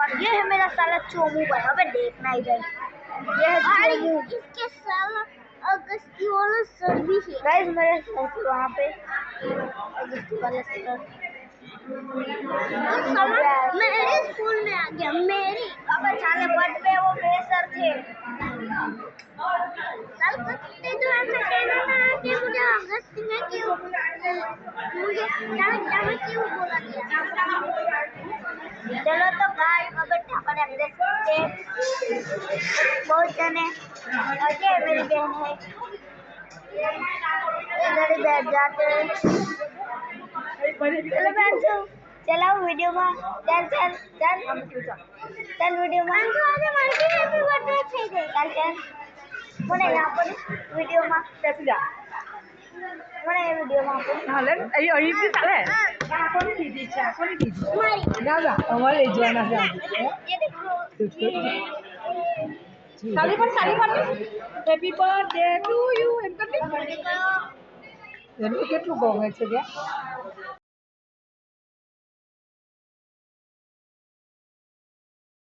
और ये है मेरा साला चोमू भाई। अबे देखना इधर, ये है चोमू। इसके साला अगस्ती वाला सर भी है गाइस, मेरे सर वहाँ पे अगस्ती वाला सर। मेरे स्कूल में आ गया मेरी। अब साले बट पे वो मेरे सर थे। साल कुत्ते जो ऐसा कहना था कि मुझे अगस्त में क्यों मुझे जाने क्यों बोला गया। चलो तो गाइस अब अपन एग्जिट करते बहुत जने। ओके मेरी बहन है, इधर ही बैठ जाते हैं। चलो बहन चलो वीडियो में चल चल चल चल वीडियो में हैप्पी बर्थडे થઈ ગઈ ચાલ ચાલ મને यहाँ पर वीडियो में कैसे जा મને એ वीडियो में હાલે અહીં થી ચાલે આ કોની દીદી છે આ કોની દીદી મારી ના ના અમારે લઈ જવાના છે આજે ये देखो साली पर हैप्पी बर्थडे टू यू એમ કરી એનું કેટલું ગમે છે કે